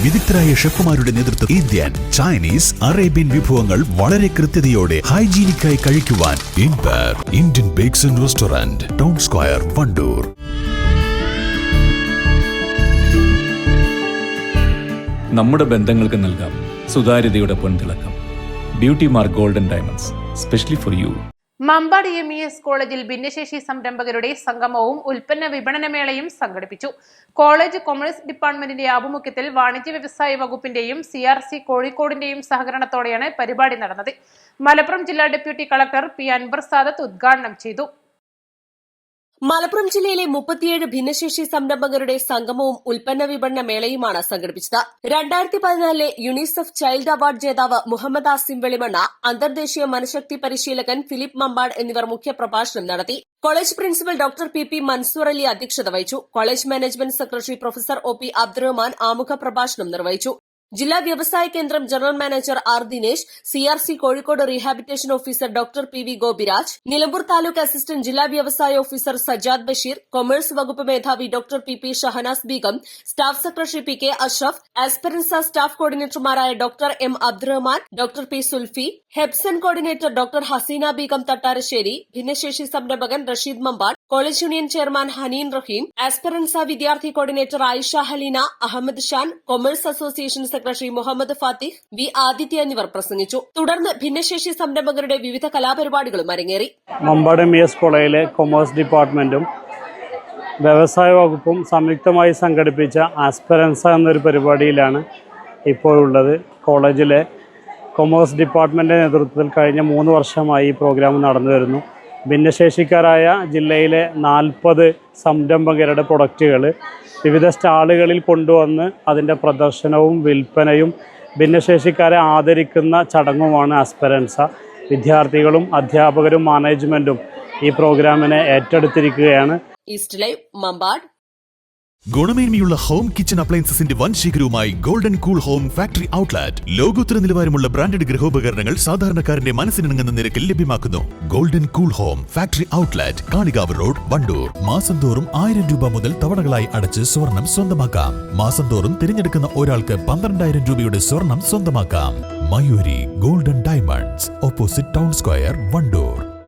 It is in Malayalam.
വിദഗ്ധരായ ഷെഫുമാരുടെ നേതൃത്വത്തിൽ ഇന്ത്യൻ, ചൈനീസ്, അറേബ്യൻ വിഭവങ്ങൾ വളരെ കൃത്യതയോടെ ഹൈജീനിക്കായി കഴിക്കുവാൻ Indian Bakes and Restaurant, Town Square, Wandoor. നമ്മുടെ ബന്ധങ്ങൾക്ക് നൽകാം സുതാര്യതയുടെ പൊൻതിളക്കം. Beauty Mark Golden Diamonds, specially for you. Mambad MES കോളേജിൽ ഭിന്നശേഷി സംരംഭകരുടെ സംഗമവും ഉൽപ്പന്ന വിപണനമേളയും സംഘടിപ്പിച്ചു. കോളേജ് കൊമേഴ്സ് ഡിപ്പാർട്ട്മെന്റിന്റെ ആഭിമുഖ്യത്തിൽ വാണിജ്യ വ്യവസായ വകുപ്പിന്റെയും CRC കോഴിക്കോടിന്റെയും സഹകരണത്തോടെയാണ് പരിപാടി നടന്നത്. മലപ്പുറം ജില്ലാ deputy collector P. Anwar Sadath ഉദ്ഘാടനം ചെയ്തു. മലപ്പുറം ജില്ലയിലെ 37 ഭിന്നശേഷി സംരംഭകരുടെ സംഗമവും ഉൽപ്പന്ന വിപണന മേളയുമാണ് സംഘടിപ്പിച്ചത്. 2014 യുണിസെഫ് ചൈൽഡ് അവാർഡ് ജേതാവ് മുഹമ്മദ് ആസിം വെളിമണ്ണ, അന്തർദേശീയ മനഃശക്തി പരിശീലകൻ ഫിലിപ്പ് മമ്പാട് എന്നിവർ മുഖ്യപ്രഭാഷണം നടത്തി. College principal doctor PP Mansoor Ali അധ്യക്ഷത വഹിച്ചു. College management secretary professor OP Abdurahman ആമുഖ പ്രഭാഷണം നിർവഹിച്ചു. ജില്ലാ വ്യവസായ കേന്ദ്രം general manager R. Dinesh, CRC Kozhikode rehabilitation officer doctor PV Gopiraj, Nilambur taluk assistant ജില്ലാ വ്യവസായ ഓഫീസർ സജാദ് ബഷീർ, കൊമേഴ്സ് വകുപ്പ് മേധാവി doctor PP Shahnaz Beegum, staff secretary PK Ashraf, ആസ്പെറൻസ സ്റ്റാഫ് കോർഡിനേറ്റർമാരായ doctor M. Abdurahman, doctor P. Sulfi, ഹെബ്സൻ കോർഡിനേറ്റർ ഡോക്ടർ ഹസീന ബീഗം തട്ടാരശ്ശേരി, ഭിന്നശേഷി സംരംഭകൻ Rasheed Mambad, college union chairman Haneen Raheem, ആസ്പെറൻസ വിദ്യാർത്ഥി coordinator Ayisha Haleena, Ahmed Shan, commerce association secretary Muhammad Fathih, V. Aditya എന്നിവർ പ്രസംഗിച്ചു. തുടർന്ന് ഭിന്നശേഷി സംരംഭകരുടെ വിവിധ കലാപരിപാടികളും അരങ്ങേറി. മമ്പാട് MES കോളേജിലെ കൊമേഴ്സ് ഡിപ്പാർട്ട്മെന്റും വ്യവസായ വകുപ്പും സംയുക്തമായി സംഘടിപ്പിച്ച ആസ്പെറൻസ എന്നൊരു പരിപാടിയിലാണ് ഇപ്പോഴുള്ളത്. കോളേജിലെ കൊമേഴ്സ് ഡിപ്പാർട്ട്മെന്റിന്റെ നേതൃത്വത്തിൽ കഴിഞ്ഞ 3 വർഷമായി ഈ പ്രോഗ്രാം നടന്നു വരുന്നു. ഭിന്നശേഷിക്കാരായ ജില്ലയിലെ 40 സംരംഭകരുടെ പ്രൊഡക്റ്റുകൾ വിവിധ സ്റ്റാളുകളിൽ കൊണ്ടുവന്ന് അതിൻ്റെ പ്രദർശനവും വിൽപ്പനയും ഭിന്നശേഷിക്കാരെ ആദരിക്കുന്ന ചടങ്ങുമാണ് ആസ്പെറൻസ. വിദ്യാർത്ഥികളും അധ്യാപകരും മാനേജ്മെൻറ്റും ഈ പ്രോഗ്രാമിനെ ഏറ്റെടുത്തിരിക്കുകയാണ്. East live Mambad. ഗുണമേന്മയുള്ള ഹോം കിച്ചൺ അപ്ലയൻസസിന്റെ വൻ ശേഖരവുമായി golden cool home factory outlet. ലോകോത്തര നിലവാരമുള്ള ബ്രാൻഡഡ് ഗൃഹോപകരണങ്ങൾ സാധാരണക്കാരന്റെ മനസ്സിനിണങ്ങുന്ന നിരക്കിൽ ലഭ്യമാക്കുന്നു. Golden cool home factory outlet, Kalikavu road, Wandoor. മാസം തോറും 1000 രൂപ മുതൽ തവണകളായി അടച്ച് സ്വർണം സ്വന്തമാക്കാം. മാസം തോറും തിരഞ്ഞെടുക്കുന്ന ഒരാൾക്ക് 12,000 രൂപയുടെ സ്വർണം സ്വന്തമാക്കാം. Mayuri golden diamonds, opposite town Square, Wandoor.